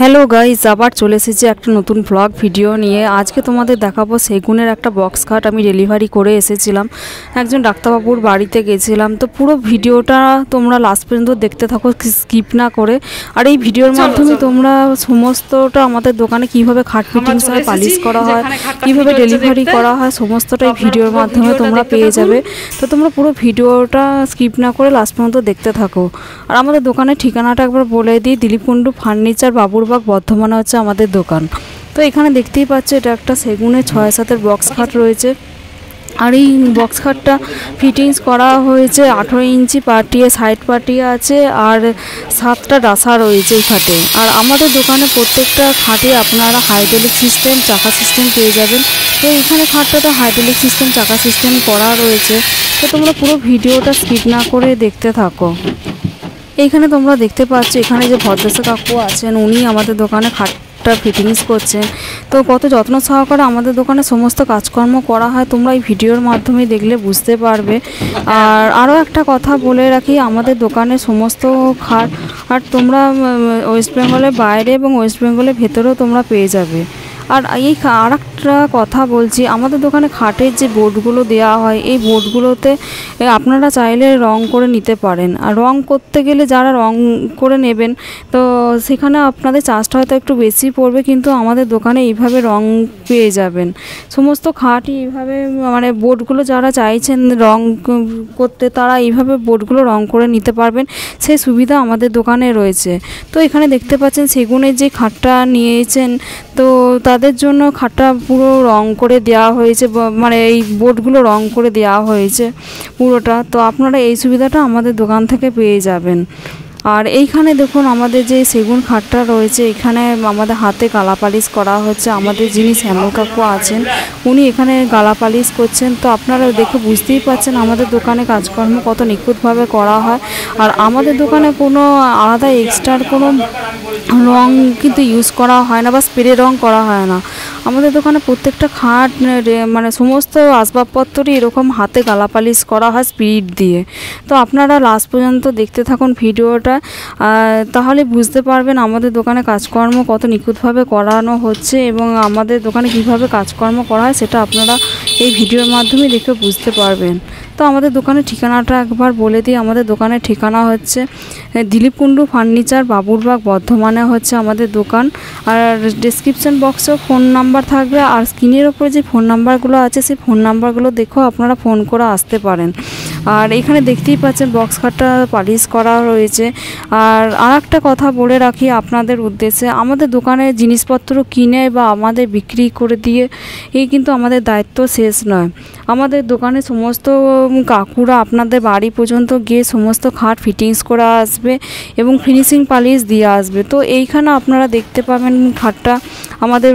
Hello guys, আবার চলে এসেছি একটা নতুন ব্লগ ভিডিও নিয়ে। আজকে তোমাদের দেখাবো সেগুনের একটা বক্স খাট আমি ডেলিভারি করে এসেছিলাম। একজন ডাক্তারবাবুর বাড়িতে গেছিলাম। তো পুরো ভিডিওটা তোমরা লাস্ট পর্যন্ত দেখতে থাকো, স্কিপ না করে। আর এই ভিডিওর মাধ্যমে তোমরা সমস্তটা আমাদের দোকানে কিভাবে খাট ফিটিংস হয়, পালিশ করা হয়, কিভাবে ডেলিভারি করা হয়, সমস্তটাই ভিডিওর মাধ্যমে তোমরা পেয়ে যাবে। তো তোমরা পুরো ভিডিওটা স্কিপ না করে লাস্ট পর্যন্ত দেখতে থাকো। আর আমাদের দোকানের ঠিকানাটা একবার বলে দিই, দিলীপ কুণ্ডু ফার্নিচার, বাবুরবাগ, বর্ধমানে হচ্ছে আমাদের দোকান। তো এখানে দেখতেই পাচ্ছ এটা একটা সেগুনের 6-7 বক্স খাট রয়েছে। আর এই বক্স খাটটা ফিটিংস করা হয়েছে 18 ইঞ্চি পাটিয়ে, সাইড পাটিয়ে আছে, আর 7টা ডাসা রয়েছে এই খাটে। আর আমাদের দোকানে প্রত্যেকটা খাটে আপনারা হাইড্রোলিক সিস্টেম, চাকা সিস্টেম পেয়ে যাবেন। তো এইখানে খাটটাতে হাইড্রোলিক সিস্টেম, চাকা সিস্টেম করা রয়েছে। তো তোমরা পুরো ভিডিওটা স্কিপ না করে দেখতে থাকো। এইখানে তোমরা দেখতে পাচ্ছ এখানে যে ভদ্রসা কাকু আছেন, উনি আমাদের দোকানে খাটটা ফিটিংস করছেন। তো কত যত্ন সহকারে আমাদের দোকানে সমস্ত কাজকর্ম করা হয়, তোমরা এই ভিডিওর মাধ্যমে দেখলে বুঝতে পারবে। আর আরও একটা কথা বলে রাখি, আমাদের দোকানে সমস্ত খাট আর তোমরা ওয়েস্ট বেঙ্গলের বাইরে এবং ওয়েস্ট বেঙ্গলের ভেতরেও তোমরা পেয়ে যাবে। আর এই আর একটা কথা বলছি, আমাদের দোকানে খাটের যে বোর্ডগুলো দেওয়া হয়, এই বোর্ডগুলোতে আপনারা চাইলে রং করে নিতে পারেন। আর রং করতে গেলে যারা রং করে নেবেন, তো সেখানে আপনাদের চার্জটা হয়তো একটু বেশি পড়বে, কিন্তু আমাদের দোকানে এইভাবে রং পেয়ে যাবেন। সমস্ত খাটই এইভাবে, মানে বোর্ডগুলো যারা চাইছেন রং করতে, তারা এইভাবে বোর্ডগুলো রং করে নিতে পারবেন, সেই সুবিধা আমাদের দোকানে রয়েছে। তো এখানে দেখতে পাচ্ছেন সেগুনের যে খাটটা নিয়েছেন, তো তাদের জন্য খাটটা পুরো রং করে দেওয়া হয়েছে, মানে এই বোর্ডগুলো রং করে দেওয়া হয়েছে পুরোটা। তো আপনারা এই সুবিধাটা আমাদের দোকান থেকে পেয়ে যাবেন। আর এইখানে দেখুন আমাদের যে সেগুন খাটটা রয়েছে, এখানে আমাদের হাতে গালা পালিশ করা হচ্ছে। আমাদের যিনি শ্যামল কাকু আছেন, উনি এখানে গালা পালিশ করছেন। তো আপনারা দেখে বুঝতেই পারছেন আমাদের দোকানে কাজকর্ম কত নিখুঁতভাবে করা হয়। আর আমাদের দোকানে কোনো আলাদা এক্সট্রার কোনো রং কিন্তু ইউজ করা হয় না, বা স্প্রে রং করা হয় না। আমাদের দোকানে প্রত্যেকটা খাট, মানে সমস্ত আসবাবপত্রই এরকম হাতে গালা পালিশ করা হয় স্পিড দিয়ে। তো আপনারা লাস্ট পর্যন্ত দেখতে থাকুন ভিডিওটা, তাহলে বুঝতে পারবেন আমাদের দোকানে কাজকর্ম কত নিখুঁতভাবে করানো হচ্ছে, এবং আমাদের দোকানে কিভাবে কাজকর্ম করা হয় সেটা আপনারা এই ভিডিওর মাধ্যমে দেখে বুঝতে পারবেন। তো আমাদের দোকানের ঠিকানাটা একবার বলে দিই। আমাদের দোকানের ঠিকানা হচ্ছে দিলীপ কুণ্ডু ফার্নিচার, বাবুরবাগ, বর্ধমানে হচ্ছে আমাদের দোকান। আর ডেসক্রিপশন বক্সেও ফোন নাম্বার থাকবে, আর স্ক্রিনের ওপরে যে ফোন নাম্বারগুলো আছে সেই ফোন নাম্বারগুলো দেখেও আপনারা ফোন করে আসতে পারেন। আর এখানে দেখতেই পাচ্ছেন বক্স খাটটা পালিশ করা রয়েছে। আর একটা কথা বলে রাখি আপনাদের উদ্দেশ্যে, আমাদের দোকানে জিনিসপত্র কিনে বা আমাদের বিক্রি করে দিয়ে এই কিন্তু আমাদের দায়িত্ব শেষ নয়। আমাদের দোকানে সমস্ত কাকুরা আপনাদের বাড়ি পর্যন্ত গিয়ে সমস্ত খাট ফিটিংস করে আসবে এবং ফিনিশিং পালিশ দিয়ে আসবে। তো এইখানে আপনারা দেখতে পাবেন খাটটা আমাদের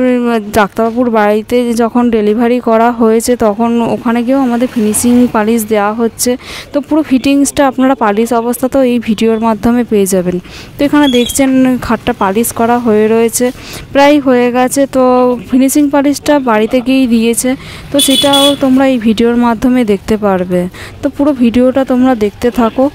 ডাক্তারবাবুর বাড়িতে যখন ডেলিভারি করা হয়েছে, তখন ওখানে গিয়েও আমাদের ফিনিশিং পালিশ দেওয়া হচ্ছে। তো পুরো ফিটিংসটা আপনারা পালিশ অবস্থাতেও এই ভিডিওর মাধ্যমে পেয়ে যাবেন। তো এখানে দেখছেন খাটটা পালিশ করা হয়ে রয়েছে, প্রায় হয়ে গেছে। তো ফিনিশিং পালিশটা বাড়িতে গিয়েই দিয়েছে, তো সেটাও তোমরা এই ভিডিওর মাধ্যমে দেখতে পারবে। তো পুরো ভিডিওটা তোমরা দেখতে থাকো।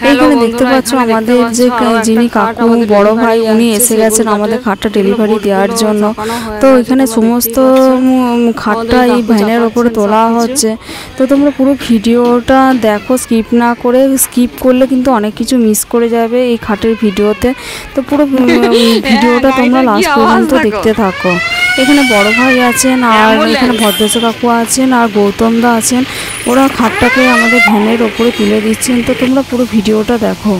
এইখানে দেখতে পাচ্ছ আমাদের যে যিনি কাকু বড় ভাই, উনি এসে গেছেন আমাদের খাটটা ডেলিভারি দেওয়ার জন্য। তো এখানে সমস্ত খাটটা এই ভ্যানের ওপরে তোলা হচ্ছে। তো তোমরা পুরো ভিডিওটা দেখো স্কিপ না করে, স্কিপ করলে কিন্তু অনেক কিছু মিস করে যাবে এই খাটের ভিডিওতে। তো পুরো ভিডিওটা তোমরা লাস্ট পর্যন্ত দেখতে থাকো। এখানে বড় ভাই আছেন, আর এখানে ভদ্রসা কাকু আছেন, আর গৌতম দা আছেন। ওরা খাটটাকে আমাদের ভ্যানের ওপরে তুলে দিচ্ছেন। তো তোমরা পুরো ভিডিওটা দেখো।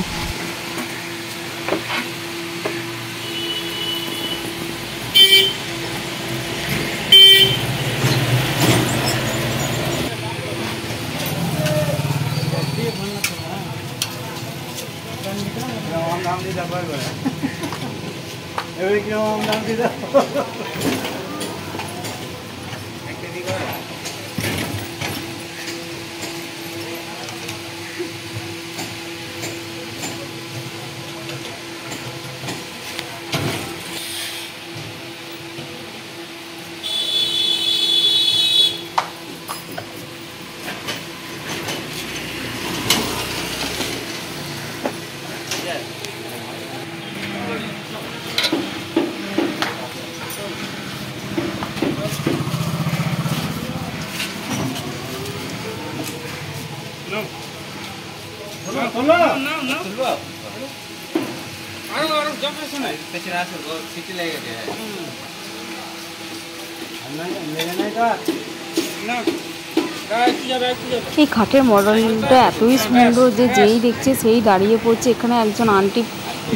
এই খাটের মডেলটা এতই সুন্দর যে যেই দেখছে সেই দাঁড়িয়ে পড়ছে। এখানে একজন আন্টি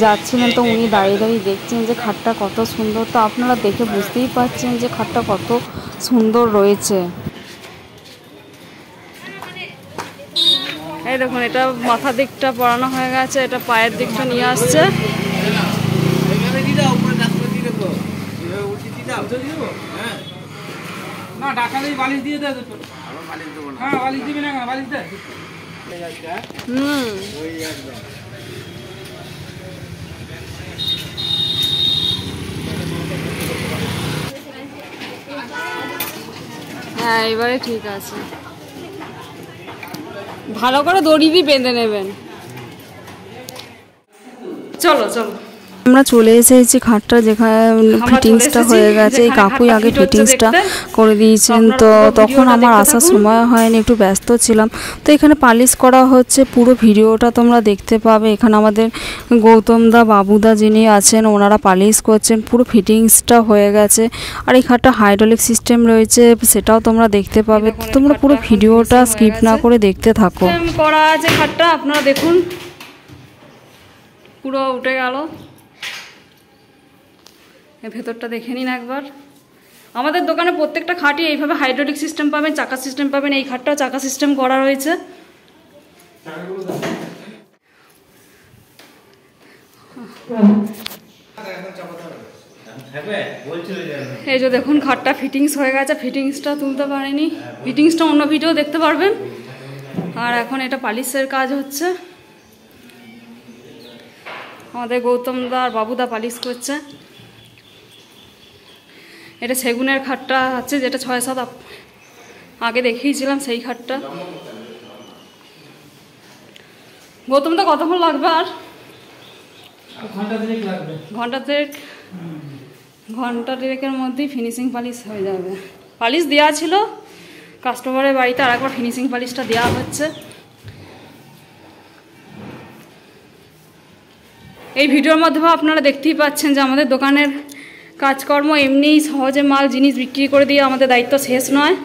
যাচ্ছিলেন, তো উনি দাঁড়িয়ে দাঁড়িয়ে দেখছেন যে খাটটা কত সুন্দর। তো আপনারা দেখে বুঝতেই পারছেন যে খাটটা কত সুন্দর রয়েছে। এই দেখুন, এটা মাথার দিকটা পরানো হয়ে গেছে, এটা পায়ের দিকটা নিয়ে আসছে। না ডাকালেই বালিশ দিয়ে দেয়, হ্যাঁ বালিশ দিবি না, বালিশ দে। হ্যাঁ এবারে ঠিক আছে, ভালো করে দড়ি দিয়ে বেঁধে নেবেন। চলো চলো, আমরা চলে এসেছি খাটটা যেখানে ফিটিংসটা হয়ে গেছে। এই কাকুই আগে ফিটিংসটা করে দিয়েছেন, তো তখন আমার আসার সময় হয়নি, একটু ব্যস্ত ছিলাম। তো এখানে পালিশ করা হচ্ছে, পুরো ভিডিওটা তোমরা দেখতে পাবে। এখানে আমাদের গৌতমদা বাবুদা যিনি আছেন ওনারা পালিশ করছেন, পুরো ফিটিংসটা হয়ে গেছে। আর এই খাটটা হাইড্রোলিক সিস্টেম রয়েছে, সেটাও তোমরা দেখতে পাবে। তো তোমরা পুরো ভিডিওটা স্কিপ না করে দেখতে থাকো। করা আছে খাটটা, আপনারা দেখুন পুরো উঠে গেল। ভেতরটা দেখে নিন একবার। আমাদের দোকানে প্রত্যেকটা খাটই এইভাবে হাইড্রোলিক সিস্টেম পাবেন, চাকা সিস্টেম পাবেন। এই খাটটাও চাকা সিস্টেম করা রয়েছে। এই যে দেখুন খাটটা ফিটিংস হয়ে গেছে, ফিটিংসটা তুলতে পারিনি, ফিটিংসটা অন্য ভিডিও দেখতে পারবেন। আর এখন এটা পালিশের কাজ হচ্ছে, আমাদের গৌতমদা আর বাবুদা পালিশ করছে। এটা সেগুনের খাটটা আছে, যেটা 6-7 আগে দেখিয়েছিলাম, সেই খাটটা। গৌতমদা কতক্ষণ লাগবে? আর ঘন্টা দেড়েকের মধ্যেই ফিনিশিং পালিশ হয়ে যাবে। পালিশ দেওয়া ছিল কাস্টমারের বাড়িতে, আর একবার ফিনিশিং পালিশটা দেওয়া হচ্ছে। এই ভিডিওর মাধ্যমে আপনারা দেখতেই পাচ্ছেন যে আমাদের দোকানের কাজকর্ম এমনি সহজে মাল জিনিস বিক্রি করে দিয়ে আমাদের দায়িত্ব শেষ নয়।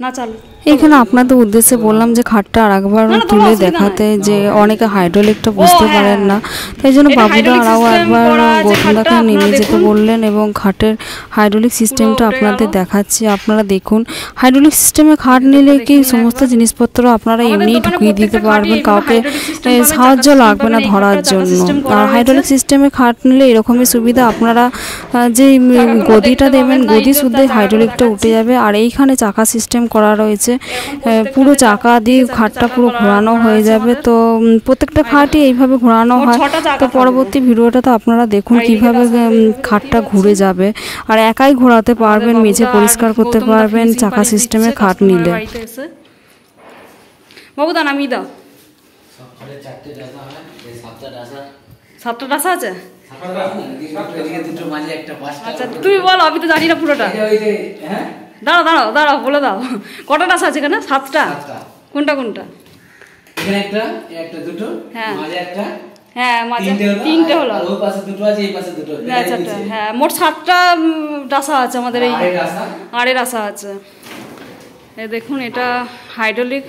না চালু, এখানে আপনাদের উদ্দেশ্যে বললাম যে খাটটা আর একবার তুলে দেখাতে, যে অনেকে হাইড্রোলিকটা বুঝতে পারেন না, তাই জন্য বাবুদা আরও একবার গৌতমদাকে নেমে যেতে বললেন এবং খাটের হাইড্রোলিক সিস্টেমটা আপনাদের দেখাচ্ছি। আপনারা দেখুন, হাইড্রোলিক সিস্টেমে খাট নিলে কি সমস্ত জিনিসপত্র আপনারা এমনিই ঢুকিয়ে দিতে পারবেন, কাউকে সাহায্য লাগবে না ধরার জন্য। আর হাইড্রোলিক সিস্টেমে খাট নিলে এরকমই সুবিধা, আপনারা যে গদিটা দেবেন গদি শুদ্ধ হাইড্রোলিকটা উঠে যাবে। আর এইখানে চাকা সিস্টেম করা রয়েছে, পুরো চাকা দিয়ে খাটটা পুরো ঘোরানো হয়ে যাবে। তো প্রত্যেকটা খাটই এইভাবে ঘোরানো হয়। তো পরবর্তী ভিডিওটাতে আপনারা দেখুন কিভাবে খাটটা ঘুরে যাবে, আর একাই ঘোরাতে পারবেন, মেঝে পরিষ্কার করতে পারবেন চাকা সিস্টেমে খাট নিলে। বাবুদা নামিয়ে দাও, 7টা ডাসা আছে। আচ্ছা তুমি বলো, আমি তো জানি না পুরোটা। দাঁড়াও দাঁড়াও দাঁড়াও, বলে দাও কটা ডাসা আছে এখানে? 7টা। কোনটা কোনটা? হ্যাঁ হ্যাঁ, মাঝে 3টে হলো। আচ্ছা, হ্যাঁ মোট 7টা ডাসা আছে আমাদের। এই আড়ে ডাসা আছে। দেখুন এটা হাইড্রোলিক,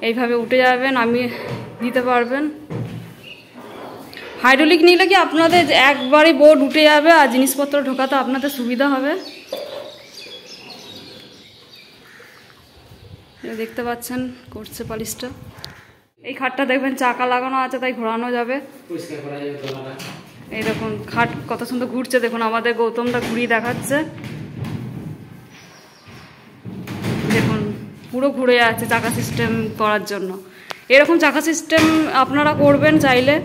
এইভাবে উঠে যাবেন, আমি দিতে পারবেন। হাইড্রোলিক নিলে কি আপনাদের একবারে বোর্ড উঠে যাবে আর জিনিসপত্র ঢোকাতে আপনাদের সুবিধা হবে। দেখতে পাচ্ছেন করছে পালিশটা। এই খাটটা দেখবেন চাকা লাগানো আছে, তাই ঘোরানো যাবে। এই দেখুন খাট কত সুন্দর ঘুরছে, দেখুন আমাদের গৌতমটা ঘুরিয়ে দেখাচ্ছে। দেখুন পুরো ঘুরে যাচ্ছে চাকা সিস্টেম করার জন্য। এরকম চাকা সিস্টেম আপনারা করবেন চাইলে,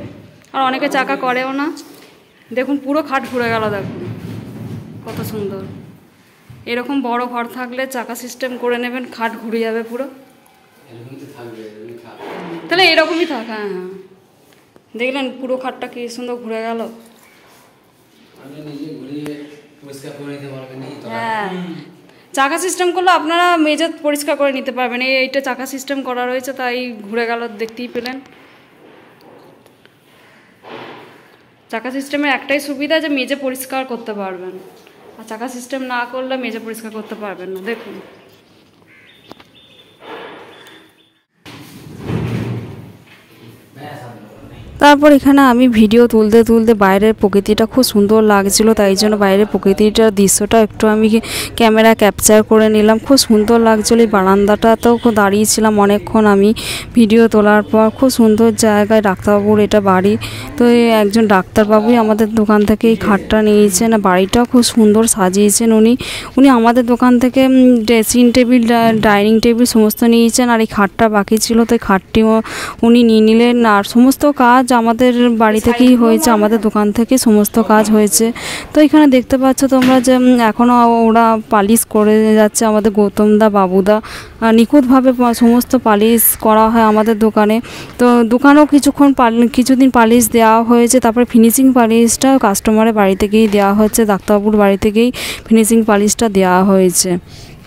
আর অনেকে চাকা করেও না। দেখুন পুরো খাট ঘুরে গেল, দেখুন কত সুন্দর। এরকম বড় ঘর থাকলে চাকা সিস্টেম করে নেবেন, খাট ঘুরে যাবে পুরো। তাহলে এরকমই থাক। হ্যাঁ হ্যাঁ, দেখলেন পুরো খাটটা কি সুন্দর ঘুরে গেল। হ্যাঁ, চাকা সিস্টেম করলে আপনারা মেঝে পরিষ্কার করে নিতে পারবেন। এইটা চাকা সিস্টেম করা রয়েছে, তাই ঘুরে গেল, দেখতেই পেলেন। চাকা সিস্টেমের একটাই সুবিধা যে মেঝে পরিষ্কার করতে পারবেন, আর চাকা সিস্টেম না করলে মেঝে পরিষ্কার করতে পারবেন না। দেখুন তারপর এখানে আমি ভিডিও তুলতে তুলতে বাইরের প্রকৃতিটা খুব সুন্দর লাগছিল, তাই জন্য বাইরের প্রকৃতিটার দৃশ্যটা একটু আমি ক্যামেরা ক্যাপচার করে নিলাম। খুব সুন্দর লাগছিল। এই বারান্দাটাতেও খুব দাঁড়িয়েছিলাম অনেকক্ষণ আমি ভিডিও তোলার পর। খুব সুন্দর জায়গায়, ডাক্তারবাবুর এটা বাড়ি। তো একজন ডাক্তারবাবুই আমাদের দোকান থেকে এই খাটটা নিয়েছেন। বাড়িটাও খুব সুন্দর সাজিয়েছেন উনি আমাদের দোকান থেকে ড্রেসিং টেবিল, ডাইনিং টেবিল সমস্ত নিয়েছেন। আর এই খাটটা বাকি ছিল, তো এই খাটটিও উনি নিয়ে নিলেন। আর সমস্ত কাজ আমাদের বাড়ি থেকেই হয়েছে, আমাদের দোকান থেকে সমস্ত কাজ হয়েছে। তো এখানে দেখতে পাচ্ছ তোমরা যে এখনও ওরা পালিশ করে যাচ্ছে, আমাদের গৌতমদা বাবুদা। নিখুঁতভাবে সমস্ত পালিশ করা হয় আমাদের দোকানে। তো দোকানেও কিছুদিন পালিশ দেওয়া হয়েছে। তারপরে ফিনিশিং পালিশটা কাস্টমারের বাড়ি থেকেই দেওয়া হচ্ছে, ডাক্তারবাবুর বাড়ি থেকেই ফিনিশিং পালিশটা দেওয়া হয়েছে।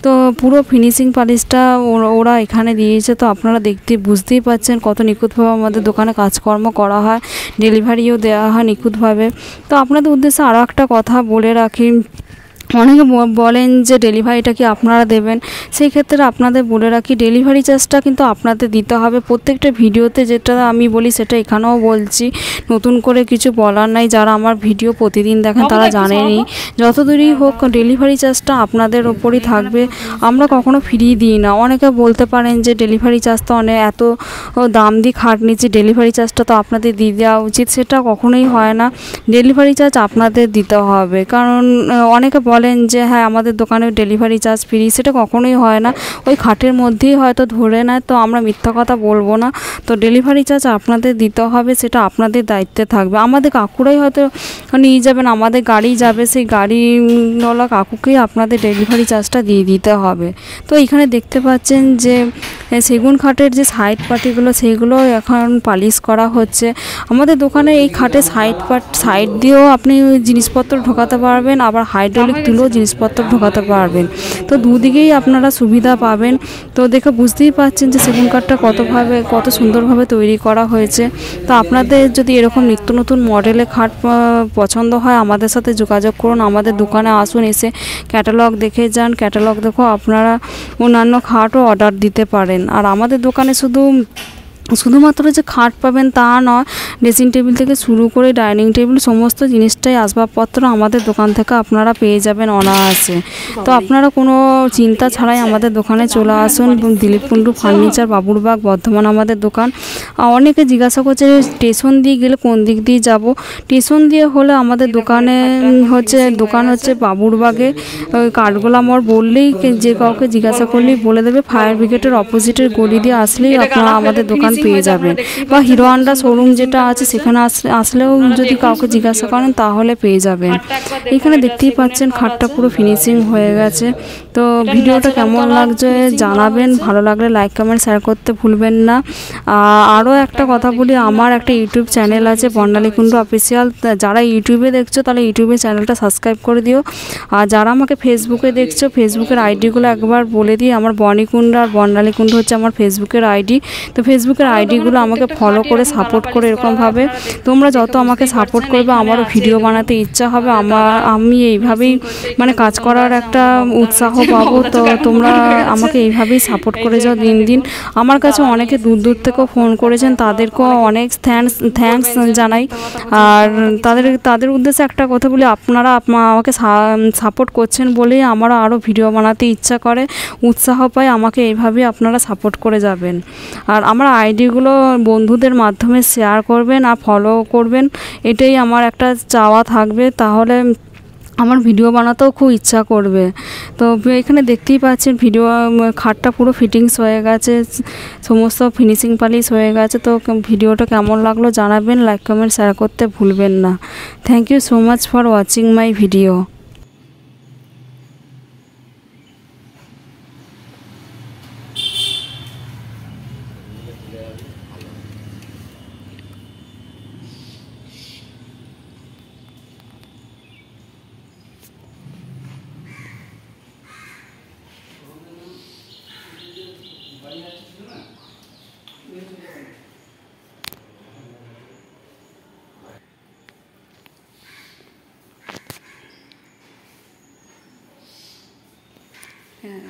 তো পুরো ফিনিশিং পালিশটা ওরা এখানে দিয়েছে। তো আপনারা বুঝতেই পাচ্ছেন কত নিখুঁতভাবে আমাদের দোকানে কাজকর্ম করা হয়, ডেলিভারিও দেওয়া হয় নিখুঁতভাবে। তো আপনাদের উদ্দেশ্যে আরও একটা কথা বলে রাখি, অনেকে বলেন যে ডেলিভারিটা কি আপনারা দেবেন। সেই ক্ষেত্রে আপনাদের বলে রাখি, ডেলিভারি চার্জটা কিন্তু আপনাদের দিতে হবে। প্রত্যেকটা ভিডিওতে যেটা আমি বলি সেটা এখানেও বলছি, নতুন করে কিছু বলার নাই। যারা আমার ভিডিও প্রতিদিন দেখেন তারা জানেনই, যতদূরই হোক ডেলিভারি চার্জটা আপনাদের ওপরই থাকবে। আমরা কখনো ফ্রি দিই না। অনেকে বলতে পারেন যে ডেলিভারি চার্জ তো এত দাম দিয়ে খাট নিচ্ছি, ডেলিভারি চার্জটা তো আপনাদের দিয়ে দেওয়া উচিত। সেটা কখনোই হয় না, ডেলিভারি চার্জ আপনাদের দিতে হবে। কারণ অনেকে বলেন যে হ্যাঁ আমাদের দোকানে ডেলিভারি চার্জ ফ্রি, সেটা কখনোই হয় না। ওই খাটের মধ্যেই হয়তো ধরে নেয়, তো আমরা মিথ্যা কথা বলবো না। তো ডেলিভারি চার্জ আপনাদের দিতে হবে, সেটা আপনাদের দায়িত্বে থাকবে। আমাদের কাকুরাই হয়তো নিয়ে যাবেন, আমাদের গাড়ি যাবে, সেই গাড়িওয়ালা কাকুকেই আপনাদের ডেলিভারি চার্জটা দিয়ে দিতে হবে। তো এখানে দেখতে পাচ্ছেন যে সেগুন খাটের যে সাইড পাটিগুলো সেইগুলো এখন পালিশ করা হচ্ছে। আমাদের দোকানে এই খাটের সাইড দিয়েও আপনি জিনিসপত্র ঢোকাতে পারবেন, আবার হাইড্রোলিক তুলেও জিনিসপত্র ঢোকাতে পারবেন। তো দুদিকেই আপনারা সুবিধা পাবেন। তো দেখে বুঝতেই পাচ্ছেন যে সেগুন কাঠটা কত সুন্দরভাবে তৈরি করা হয়েছে। তো আপনাদের যদি এরকম নিত্য নতুন মডেলের খাট পছন্দ হয় আমাদের সাথে যোগাযোগ করুন, আমাদের দোকানে আসুন, এসে ক্যাটালগ দেখে যান। ক্যাটালগ দেখো আপনারা অন্যান্য খাটও অর্ডার দিতে পারেন। আর আমাদের দোকানে শুধুমাত্র যে খাট পাবেন তা নয়, ড্রেসিং টেবিল থেকে শুরু করে ডাইনিং টেবিল সমস্ত জিনিসটাই আসবাবপত্র আমাদের দোকান থেকে আপনারা পেয়ে যাবেন অনায়াসে। তো আপনারা কোনো চিন্তা ছাড়াই আমাদের দোকানে চলে আসুন। দিলীপ কুণ্ডু ফার্নিচার, বাবুরবাগ, বর্ধমান আমাদের দোকান। অনেকে জিজ্ঞাসা করছে স্টেশন দিয়ে গেলে কোন দিক দিয়ে যাব। স্টেশন দিয়ে হলে আমাদের দোকান হচ্ছে বাবুরবাগে, কাঠগোলা মোড় বললেই যে কাউকে জিজ্ঞাসা করলেই বলে দেবে। ফায়ার ব্রিগেডের অপোজিটের গলি দিয়ে আসলেই আপনারা আমাদের দোকান পেয়ে যাবেন, বা হিরো হন্ডা শোরুম যেটা আছে সেখানে আসলেও যদি কাউকে জিজ্ঞাসা করেন তাহলে পেয়ে যাবেন। এখানে দেখতেই পাচ্ছেন খাটটা পুরো ফিনিশিং হয়ে গেছে। তো ভিডিওটা কেমন লাগছে জানাবেন, ভালো লাগলে লাইক কমেন্ট শেয়ার করতে ভুলবেন না। আরও একটা কথা বলি, আমার একটা ইউটিউব চ্যানেল আছে বর্ণালী কুণ্ডু অফিসিয়াল। যারা ইউটিউবে দেখছো তাহলে ইউটিউবের চ্যানেলটা সাবস্ক্রাইব করে দিও। আর যারা আমাকে ফেসবুকে দেখছো, ফেসবুকের আইডিগুলো একবার বলে দিই। আমার বর্ণী কুণ্ডু আর বর্ণালী কুণ্ডু হচ্ছে আমার ফেসবুকের আইডি। তো ফেসবুকের আইডিগুলো আমাকে ফলো করে সাপোর্ট করে এরকমভাবে তোমরা যত আমাকে সাপোর্ট করবে আমারও ভিডিও বানাতে ইচ্ছা হবে, আমি এইভাবেই কাজ করার একটা উৎসাহ পাবো। তো তোমরা আমাকে এইভাবেই সাপোর্ট করে যাও দিন দিন। আমার কাছে অনেকে দূর দূর থেকেও ফোন করেছেন, তাদেরকেও অনেক থ্যাঙ্কস জানাই। আর তাদের উদ্দেশ্যে একটা কথা বলি, আপনারা আমাকে সাপোর্ট করছেন বলেই আমারও আরও ভিডিও বানাতে ইচ্ছা করে, উৎসাহ পায়। আমাকে এইভাবেই আপনারা সাপোর্ট করে যাবেন। আর আমার আইডিগুলো বন্ধুদের মাধ্যমে শেয়ার করবেন আর ফলো করবেন, এটাই আমার একটা চাওয়া থাকবে। তাহলে আমার ভিডিও বানাতেও খুব ইচ্ছা করবে। তো এখানে দেখতেই পাচ্ছেন ভিডিও খাটটা পুরো ফিটিংস হয়ে গেছে, সমস্ত ফিনিশিং পালিশ হয়ে গেছে। তো ভিডিওটা কেমন লাগলো জানাবেন, লাইক কমেন্ট শেয়ার করতে ভুলবেন না। Thank you so much for watching my video. হ্যাঁ